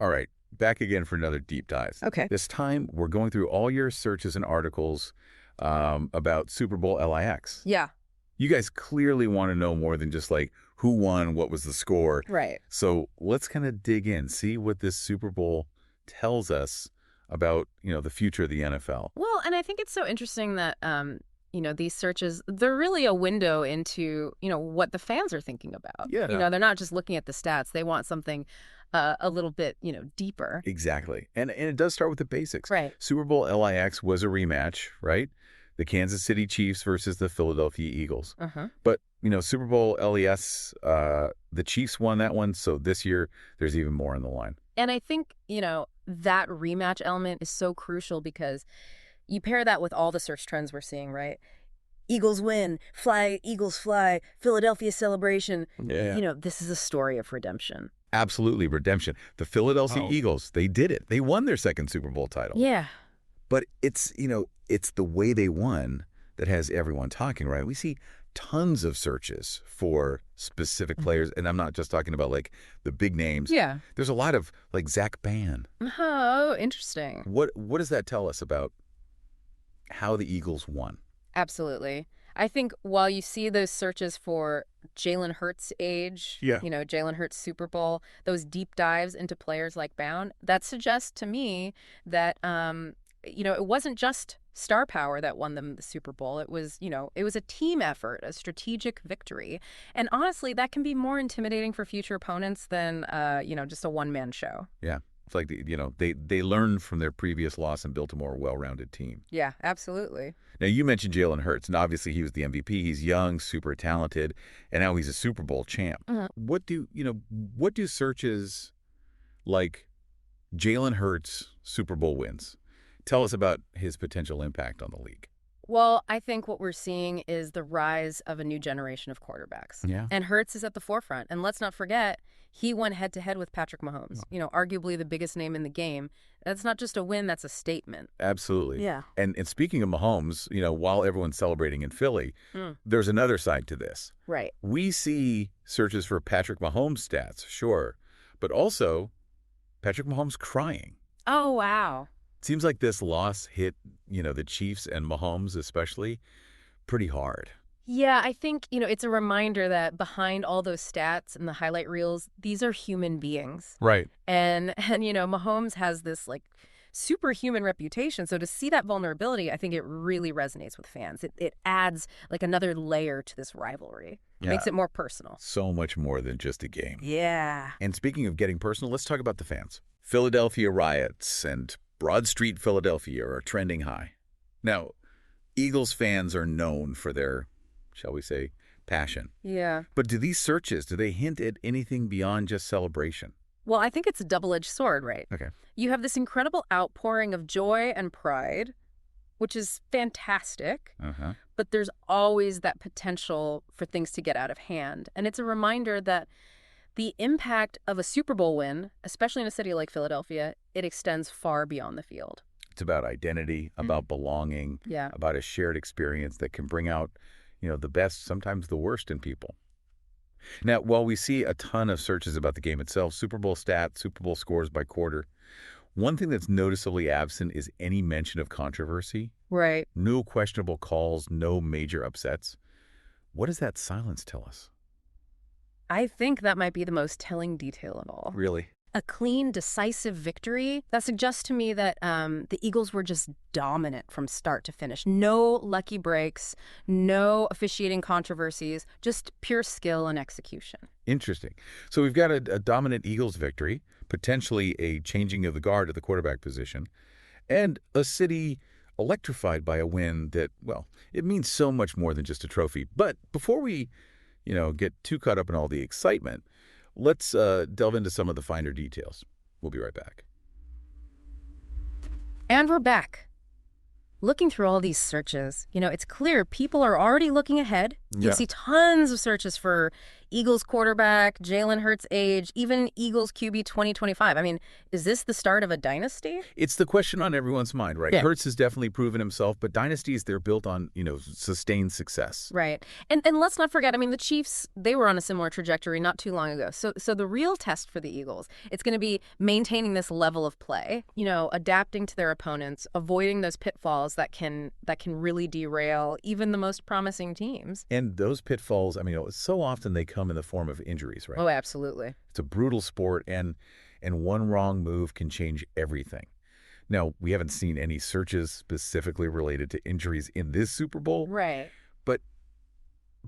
All right, back again for another deep dive. Okay. This time, we're going through all your searches and articles about Super Bowl LIX. Yeah. You guys clearly want to know more than just like who won, what was the score. Right. So let's kind of dig in, see what this Super Bowl tells us about, the future of the NFL. Well, and I think it's so interesting that, these searches, they're really a window into, what the fans are thinking about. Yeah. They're not just looking at the stats. They want something a little bit, deeper. Exactly. And it does start with the basics. Right. Super Bowl LIX was a rematch, right? The Kansas City Chiefs versus the Philadelphia Eagles. Uh-huh. But, Super Bowl LES, the Chiefs won that one. So this year, there's even more on the line. And I think, that rematch element is so crucial because you pair that with all the search trends we're seeing, right? Eagles win, fly, Eagles fly, Philadelphia celebration. Yeah. This is a story of redemption. Absolutely, redemption. The Philadelphia Eagles, they did it. They won their second Super Bowl title. Yeah. But it's the way they won that has everyone talking, right? We see tons of searches for specific players, and I'm not just talking about like the big names. Yeah. There's a lot of like Zach Bann. Oh, interesting. What does that tell us about how the Eagles won? Absolutely. I think while you see those searches for Jalen Hurts' age, Jalen Hurts' Super Bowl, those deep dives into players like Bound, that suggests to me that, it wasn't just star power that won them the Super Bowl. It was a team effort, a strategic victory. And honestly, that can be more intimidating for future opponents than, just a one-man show. Yeah. It's like, they learned from their previous loss and built a more well-rounded team. Yeah, absolutely. Now, you mentioned Jalen Hurts, and obviously he was the MVP. He's young, super talented, and now he's a Super Bowl champ. Mm-hmm. What do searches like Jalen Hurts Super Bowl wins tell us about his potential impact on the league? Well, I think what we're seeing is the rise of a new generation of quarterbacks. Yeah. And Hurts is at the forefront. And let's not forget, he went head-to-head with Patrick Mahomes, arguably the biggest name in the game. That's not just a win, that's a statement. Absolutely. Yeah. And speaking of Mahomes, while everyone's celebrating in Philly, there's another side to this. Right. We see searches for Patrick Mahomes stats, sure, but also Patrick Mahomes crying. Oh, wow. Seems like this loss hit, the Chiefs and Mahomes especially pretty hard. Yeah, I think, it's a reminder that behind all those stats and the highlight reels, these are human beings. Right. And Mahomes has this like superhuman reputation. So to see that vulnerability, I think it really resonates with fans. It adds like another layer to this rivalry. Yeah. Makes it more personal. So much more than just a game. Yeah. And speaking of getting personal, let's talk about the fans. Philadelphia riots and Broad Street, Philadelphia are trending high. Now, Eagles fans are known for their, shall we say, passion. Yeah. But do these searches, do they hint at anything beyond just celebration? Well, I think it's a double-edged sword, right? Okay. You have this incredible outpouring of joy and pride, which is fantastic. Uh-huh. But there's always that potential for things to get out of hand. And it's a reminder that the impact of a Super Bowl win, especially in a city like Philadelphia, it extends far beyond the field. It's about identity, about belonging, about a shared experience that can bring out, the best, sometimes the worst in people. Now, while we see a ton of searches about the game itself, Super Bowl stats, Super Bowl scores by quarter, one thing that's noticeably absent is any mention of controversy. Right. No questionable calls, no major upsets. What does that silence tell us? I think that might be the most telling detail of all. Really? A clean, decisive victory that suggests to me that the Eagles were just dominant from start to finish. No lucky breaks, no officiating controversies, just pure skill and execution. Interesting. So we've got a dominant Eagles victory, potentially a changing of the guard at the quarterback position, and a city electrified by a win that, well, it means so much more than just a trophy. But before we get too caught up in all the excitement, let's delve into some of the finer details. We'll be right back. And we're back. Looking through all these searches, it's clear people are already looking ahead. You see tons of searches for Eagles quarterback, Jalen Hurts' age, even Eagles QB 2025. I mean, is this the start of a dynasty? It's the question on everyone's mind, right? Yeah. Hurts has definitely proven himself, but dynasties, they're built on, sustained success. Right. And let's not forget, I mean, the Chiefs, they were on a similar trajectory not too long ago. So the real test for the Eagles, it's going to be maintaining this level of play, adapting to their opponents, avoiding those pitfalls that can really derail even the most promising teams. And those pitfalls, I mean, so often they come in the form of injuries, right? Oh, absolutely. It's a brutal sport, and one wrong move can change everything. Now, we haven't seen any searches specifically related to injuries in this Super Bowl. Right.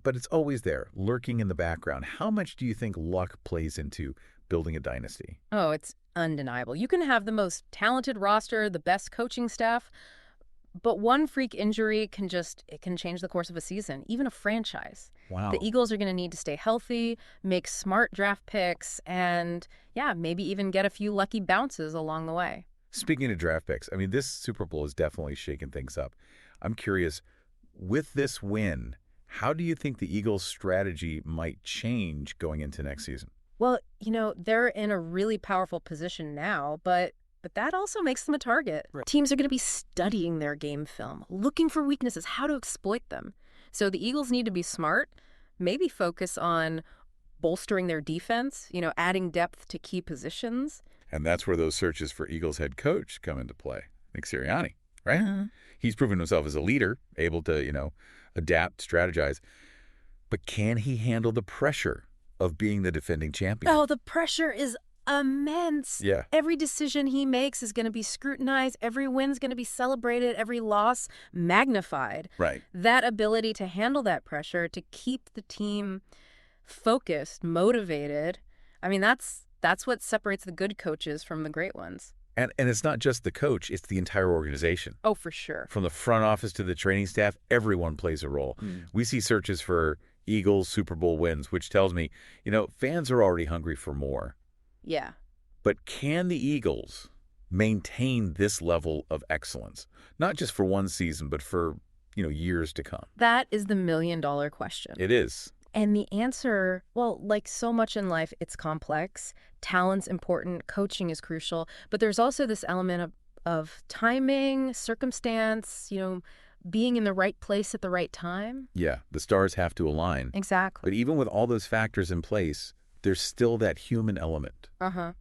But it's always there, lurking in the background. How much do you think luck plays into building a dynasty? Oh, it's undeniable. You can have the most talented roster, the best coaching staff, but one freak injury can change the course of a season, even a franchise. Wow. The Eagles are going to need to stay healthy, make smart draft picks, and maybe even get a few lucky bounces along the way. Speaking of draft picks, I mean, this Super Bowl has definitely shaken things up. I'm curious, with this win, how do you think the Eagles' strategy might change going into next season? Well, they're in a really powerful position now, but that also makes them a target. Right. Teams are going to be studying their game film, looking for weaknesses, how to exploit them. So the Eagles need to be smart, maybe focus on bolstering their defense, adding depth to key positions. And that's where those searches for Eagles head coach come into play. Nick Sirianni, right? Uh-huh. He's proven himself as a leader, able to, adapt, strategize. But can he handle the pressure of being the defending champion? Oh, the pressure is immense. Yeah. Every decision he makes is going to be scrutinized. Every win's going to be celebrated. Every loss magnified. Right. That ability to handle that pressure, to keep the team focused, motivated. I mean, that's what separates the good coaches from the great ones. And it's not just the coach, it's the entire organization. Oh, for sure. From the front office to the training staff, everyone plays a role. We see searches for Eagles Super Bowl wins, which tells me, fans are already hungry for more. Yeah. But can the Eagles maintain this level of excellence? Not just for one season, but for, years to come. That is the million-dollar question. It is. And the answer, well, like so much in life, it's complex. Talent's important. Coaching is crucial. But there's also this element of timing, circumstance, being in the right place at the right time. Yeah, the stars have to align. Exactly. But even with all those factors in place, there's still that human element. Uh-huh.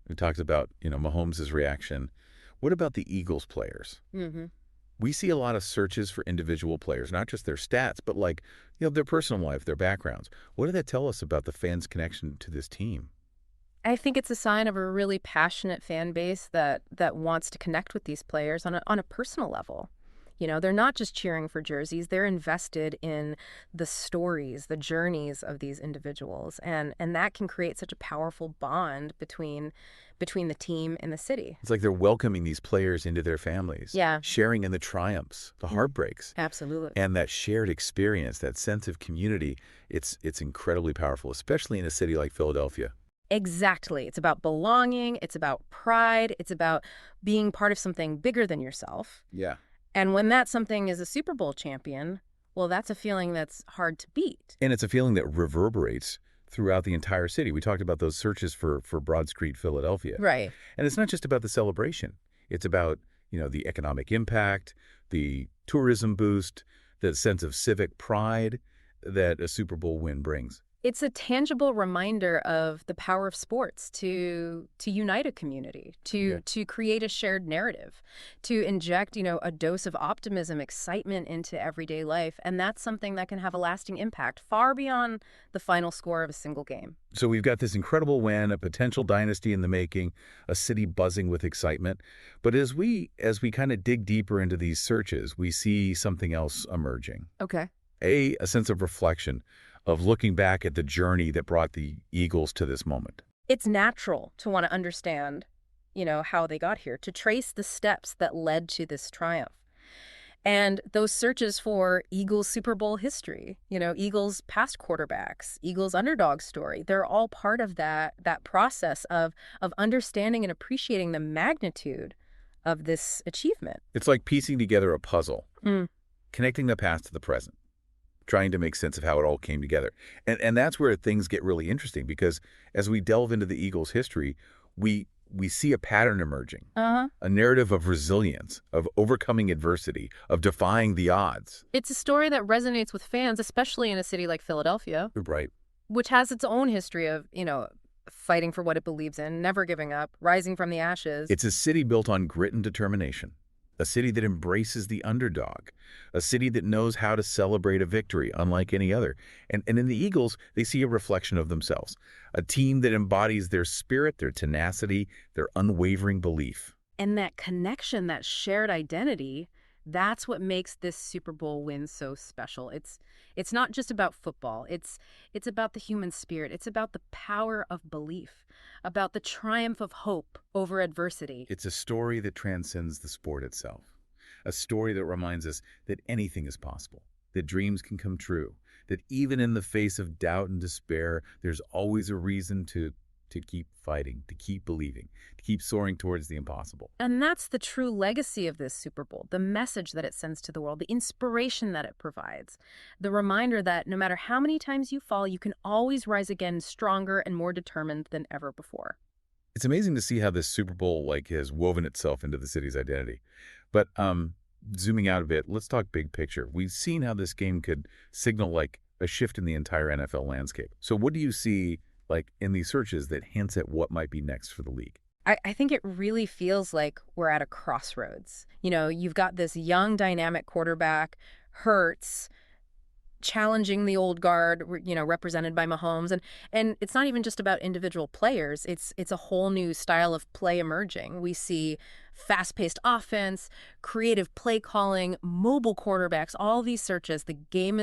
We talked about, Mahomes' reaction. What about the Eagles players? Mm-hmm. We see a lot of searches for individual players, not just their stats, but their personal life, their backgrounds. What did that tell us about the fans' connection to this team? I think it's a sign of a really passionate fan base that wants to connect with these players on a personal level. They're not just cheering for jerseys. They're invested in the stories, the journeys of these individuals. And that can create such a powerful bond between the team and the city. It's like they're welcoming these players into their families. Yeah. Sharing in the triumphs, the heartbreaks. Absolutely. And that shared experience, that sense of community, it's incredibly powerful, especially in a city like Philadelphia. Exactly. It's about belonging. It's about pride. It's about being part of something bigger than yourself. Yeah. And when that something is a Super Bowl champion, well, that's a feeling that's hard to beat. And it's a feeling that reverberates throughout the entire city. We talked about those searches for Broad Street, Philadelphia. Right. And it's not just about the celebration. It's about, the economic impact, the tourism boost, the sense of civic pride that a Super Bowl win brings. It's a tangible reminder of the power of sports to unite a community, to create a shared narrative, to inject, a dose of optimism, excitement into everyday life. And that's something that can have a lasting impact far beyond the final score of a single game. So we've got this incredible win, a potential dynasty in the making, a city buzzing with excitement. But as we kind of dig deeper into these searches, we see something else emerging. Okay. A sense of reflection, of looking back at the journey that brought the Eagles to this moment. It's natural to want to understand, how they got here, to trace the steps that led to this triumph. And those searches for Eagles Super Bowl history, Eagles past quarterbacks, Eagles underdog story, they're all part of that process of understanding and appreciating the magnitude of this achievement. It's like piecing together a puzzle, connecting the past to the present. trying to make sense of how it all came together. And that's where things get really interesting, because as we delve into the Eagles' history, we see a pattern emerging, a narrative of resilience, of overcoming adversity, of defying the odds. It's a story that resonates with fans, especially in a city like Philadelphia. Right. Which has its own history of, fighting for what it believes in, never giving up, rising from the ashes. It's a city built on grit and determination, a city that embraces the underdog, a city that knows how to celebrate a victory unlike any other. And in the Eagles, they see a reflection of themselves, a team that embodies their spirit, their tenacity, their unwavering belief. And that connection, that shared identity, that's what makes this Super Bowl win so special. It's not just about football. It's about the human spirit. It's about the power of belief, about the triumph of hope over adversity. It's a story that transcends the sport itself, a story that reminds us that anything is possible, that dreams can come true, that even in the face of doubt and despair, there's always a reason to keep fighting, to keep believing, to keep soaring towards the impossible. And that's the true legacy of this Super Bowl, the message that it sends to the world, the inspiration that it provides, the reminder that no matter how many times you fall, you can always rise again stronger and more determined than ever before. It's amazing to see how this Super Bowl has woven itself into the city's identity. But zooming out a bit, let's talk big picture. We've seen how this game could signal a shift in the entire NFL landscape. So what do you see in these searches that hints at what might be next for the league? I think it really feels like we're at a crossroads. You've got this young, dynamic quarterback, Hurts, challenging the old guard, represented by Mahomes. And it's not even just about individual players. It's a whole new style of play emerging. We see fast-paced offense, creative play calling, mobile quarterbacks, all these searches. The game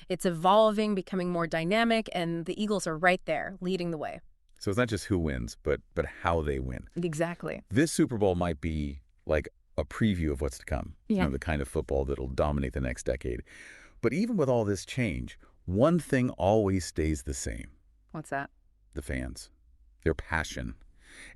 it's evolving, becoming more dynamic, and the Eagles are right there, leading the way. So it's not just who wins, but how they win. Exactly. This Super Bowl might be like a preview of what's to come. Yeah. The kind of football that'll dominate the next decade. But even with all this change, one thing always stays the same. What's that? The fans. Their passion.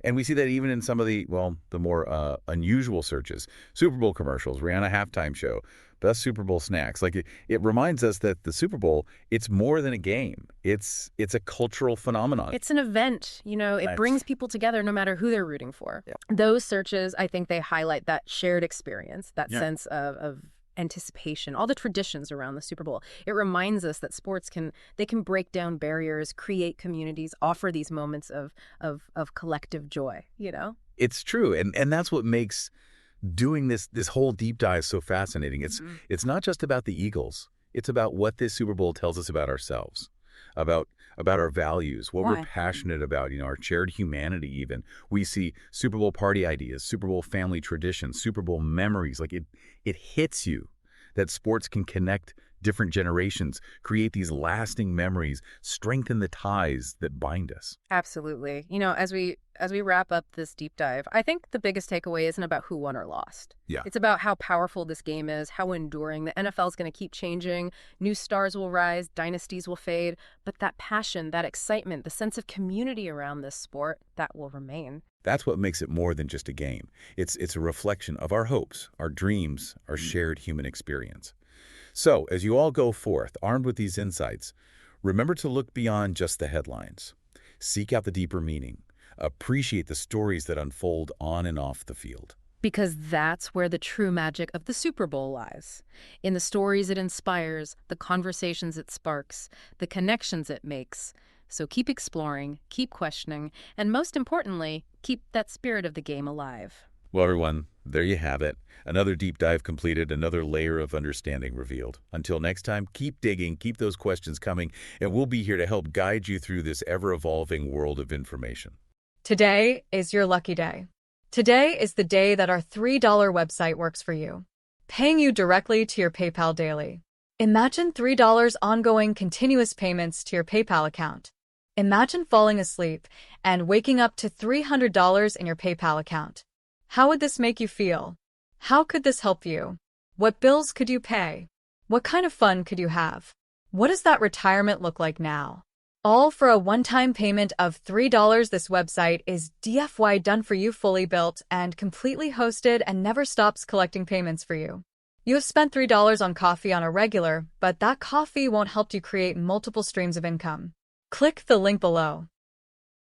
And we see that even in some of the more unusual searches. Super Bowl commercials, Rihanna halftime show, best Super Bowl snacks. It reminds us that the Super Bowl, it's more than a game. It's a cultural phenomenon. It's an event. It brings people together no matter who they're rooting for. Yeah. Those searches, I think they highlight that shared experience, that sense of anticipation, all the traditions around the Super Bowl. It reminds us that sports can break down barriers, create communities, offer these moments of collective joy, It's true. And that's what makes doing this whole deep dive so fascinating. It's not just about the Eagles. It's about what this Super Bowl tells us about ourselves, about our values, what we're passionate about, our shared humanity even. We see Super Bowl party ideas, Super Bowl family traditions, Super Bowl memories. It hits you that sports can connect different generations, create these lasting memories, strengthen the ties that bind us. Absolutely. As we wrap up this deep dive, I think the biggest takeaway isn't about who won or lost. Yeah. It's about how powerful this game is, how enduring. The NFL is going to keep changing. New stars will rise, dynasties will fade, but that passion, that excitement, the sense of community around this sport, that will remain. That's what makes it more than just a game. It's a reflection of our hopes, our dreams, our shared human experience. So, as you all go forth, armed with these insights, remember to look beyond just the headlines. Seek out the deeper meaning. Appreciate the stories that unfold on and off the field. Because that's where the true magic of the Super Bowl lies. In the stories it inspires, the conversations it sparks, the connections it makes. So keep exploring, keep questioning, and most importantly, keep that spirit of the game alive. Well, everyone, there you have it. Another deep dive completed, another layer of understanding revealed. Until next time, keep digging, keep those questions coming, and we'll be here to help guide you through this ever-evolving world of information. Today is your lucky day. Today is the day that our $3 website works for you, paying you directly to your PayPal daily. Imagine $3 ongoing continuous payments to your PayPal account. Imagine falling asleep and waking up to $300 in your PayPal account. How would this make you feel? How could this help you? What bills could you pay? What kind of fun could you have? What does that retirement look like now? All for a one-time payment of $3. This website is DFY done for you, fully built and completely hosted, and never stops collecting payments for you. You have spent $3 on coffee on a regular, but that coffee won't help you create multiple streams of income. Click the link below.